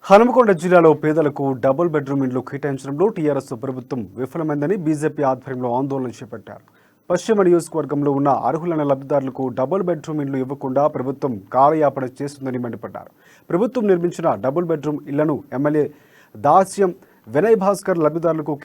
హనుమకొండ జిల్లాలో పేదలకు double bedroom ఇండ్లు కేటాయించడంలో టీఆర్ఎస్ ప్రభుత్వం విఫలమైందని బీజేపీ ఆధ్వర్యంలో ఆందోళన చేపట్టారు. పశ్చిమ నియోజకవర్గంలో ఉన్న అర్హులైన లబ్ధిదారులకు డబుల్ బెడ్రూమ్ ఇండ్లు ఇవ్వకుండా ప్రభుత్వం కాలయాపన చేస్తుందని మండిపడ్డారు. ప్రభుత్వం నిర్మించిన డబుల్ బెడ్రూమ్ ఇళ్లను ఎమ్మెల్యే దాస్యం వినయ్ భాస్కర్ లబ్ధిదారులకు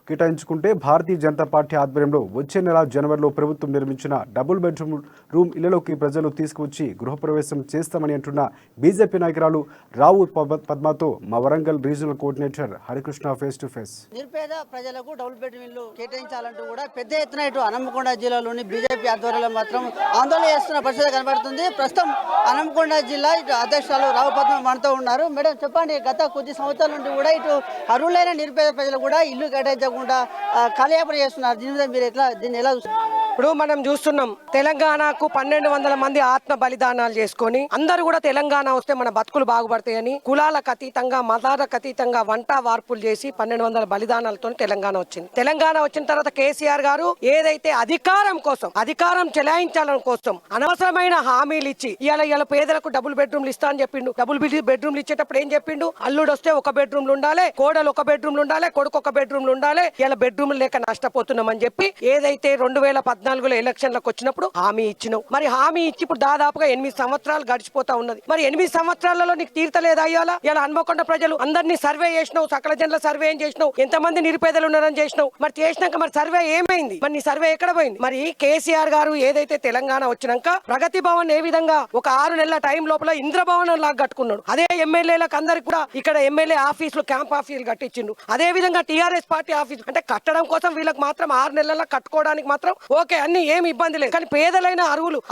కేటాయించుకుంటే భారతీయ జనతా పార్టీ ఆధ్వర్యంలో వచ్చే నెల జనవరిలో ప్రభుత్వం నిర్మించిన డబుల్ బెడ్రూమ్ రూమ్ ఇళ్లలోకి ప్రజలు తీసుకువచ్చి గృహప్రవేశం చేస్తామని అంటున్న బీజేపీ నాయకురాలు రావు పద్మతో మా Warangal regional coordinator Harikrishna face to face. నిరుపేద ప్రజలకు డబుల్ బెడ్రూమ్ ఇల్లు కేటాయించాలంటూ కూడా పెద్ద ఎత్తున ఇటు హనుమకొండ జిల్లాలోని బీజేపీ ఆధ్వర్యంలో మాత్రం ఆందోళన చేస్తున్న పరిస్థితి కనబడుతుంది. ప్రస్తుతం హనుమకొండ జిల్లా ఇటు అధ్యక్షురాలు రావు పద్మ మనతో ఉన్నారు. మేడం చెప్పండి, గత కొద్ది సంవత్సరాల నుండి కూడా ఇటు అర్హులైన నిరుపేద ప్రజలు కూడా ఇల్లు కేటాయించకుండా కాలయాపన చేస్తున్నారు. దీన్ని ఎలా చూస్తున్నారు? ఇప్పుడు మనం చూస్తున్నాం, తెలంగాణకు 1200 మంది ఆత్మ బలిదానాలు చేసుకొని అందరూ కూడా తెలంగాణ వస్తే మన బతుకులు బాగుపడతాయని కులాలకు అతీతంగా మతాలకు అతీతంగా వంట వార్పులు చేసి 1200 బలిదానాలతో తెలంగాణ వచ్చింది. తెలంగాణ వచ్చిన తర్వాత కేసీఆర్ గారు ఏదైతే అధికారం చెలాయించాలని కోసం అనవసరమైన హామీలు ఇచ్చి ఇవాళ పేదలకు డబుల్ బెడ్రూమ్లు ఇస్తా అని చెప్పిండు. డబుల్ బెడ్రూమ్లు ఇచ్చేటప్పుడు ఏం చెప్పిండు? అల్లుడు వస్తే ఒక బెడ్రూమ్లు ఉండాలి, కోడలు ఒక బెడ్రూమ్లు ఉండాలి, కొడుకు ఒక బెడ్రూమ్లు ఉండాలి, ఇలా బెడ్రూమ్లు లేక నష్టపోతున్నామని చెప్పి ఏదైతే 2014లో ఎలక్షన్లకు వచ్చినప్పుడు హామీ ఇచ్చినావు. మరి హామీ ఇచ్చి ఇప్పుడు దాదాపుగా 8 సంవత్సరాలు గడిచిపోతా ఉన్నది. మరి 8 సంవత్సరాలలో నీకు తీర్తలేదా? ఇలా హన్మకొండ ప్రజలు అందరినీ సర్వే చేసినావు, సకల జనుల సర్వే ఏం చేసినావు, ఎంతమంది నిరుపేదలు ఉన్నారని చేసినావు. మరి చేసినాక మరి సర్వే ఏమైంది? మరి నీ సర్వే ఎక్కడ పోయింది? మరి కేసీఆర్ గారు ఏదైతే తెలంగాణ వచ్చినాక ప్రగతి భవన్ ఏ విధంగా ఒక 6 నెలల టైం లోపల ఇంద్రభవనం లాగా కట్టుకున్నాడు. అదే ఎమ్మెల్యేలకు అందరికి కూడా ఇక్కడ ఎమ్మెల్యే ఆఫీసులు క్యాంప్ ఆఫీసులు కట్టించిండు. అదే విధంగా టీఆర్ఎస్ పార్టీ ఆఫీసు అంటే కట్టడం కోసం వీళ్ళకి మాత్రం 6 నెలల కట్టుకోవడానికి మాత్రం ఓకే, అన్ని ఏమి ఇబ్బంది లేదు. కానీ పేదలైన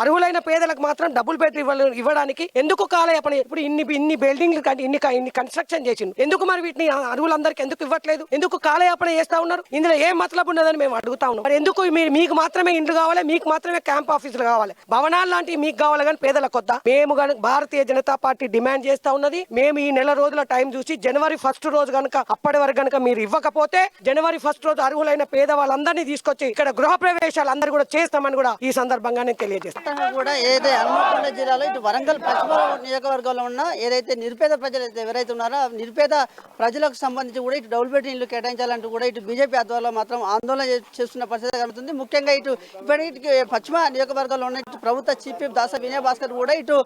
అర్హులైన పేదలకు మాత్రం డబుల్ బెడ్ ఇవ్వడానికి ఎందుకు కాలయాపన? ఇప్పుడు ఇన్ని బిల్డింగ్లు ఇన్ని కన్స్ట్రక్షన్ చేసిండు, ఎందుకు మరి వీటిని అర్హులందరికీ ఎందుకు ఇవ్వట్లేదు? ఎందుకు కాలయాపన చేస్తా ఉన్నారు? ఇందులో ఏం మతలబు ఉన్నదని మేము అడుగుతా ఉన్నాం. మరి ఎందుకు మీకు మాత్రమే ఇండ్లు కావాలి, మీకు మాత్రమే క్యాంప్ ఆఫీసులు కావాలి, భవనాలు లాంటివి మీకు కావాలి కానీ పేదలకు వద్దా? మేము భారతీయ జనతా పార్టీ డిమాండ్ చేస్తా ఉన్నది. మేము ఈ నెల రోజుల టైం చూసి జనవరి 1 రోజు కనుక అప్పటి వరకు కనుక మీరు ఇవ్వకపోతే జనవరి 1 రోజు అర్హులైన పేద వాళ్ళందరినీ తీసుకొచ్చి ఇక్కడ గృహ ప్రవేశాలు అందరూ కూడా చేస్తామని కూడా ఈ సందర్భంగా నేను తెలియజేస్తాను. కూడా ఏదైతే హనుమకొండ జిల్లాలో ఇటు వరంగల్ పశ్చిమ నియోజకవర్గంలో ఉన్న ఏదైతే నిరుపేద ప్రజలు ఎవరైతే ఉన్నారో నిరుపేద ప్రజలకు సంబంధించి కూడా ఇటు డబుల్ బెడ్రూమ్ ఇల్లు కేటాయించాలంటూ కూడా ఇటు బీజేపీ ఆధ్వర్యంలో మాత్రం ఆందోళన చేస్తున్న పరిస్థితి కలుగుతుంది. ముఖ్యంగా ఇప్పటికి పశ్చిమ నియోజకవర్గంలో ఉన్న ఇటు ప్రభుత్వ చీఫ్ విప్ దాస వినయ్ భాస్కర్ కూడా ఇటు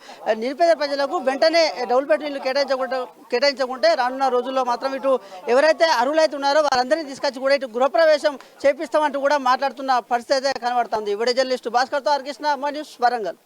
నిరుపేద ప్రజలకు వెంటనే డబుల్ బెడ్రూమ్ ఇల్లు కేటాయించకుంటే రానున్న రోజుల్లో మాత్రం ఇటు ఎవరైతే అర్హులైతే ఉన్నారో వారందరినీ తీసుకొచ్చి కూడా ఇటు గృహప్రవేశం చేపిస్తామంటూ కూడా మాట్లాడుతున్న పరిస్థితి అయితే కనబడుతుంది. విడే జర్నలిస్టు భాస్కర్తో హరికృష్ణ, న్యూస్, వరంగల్.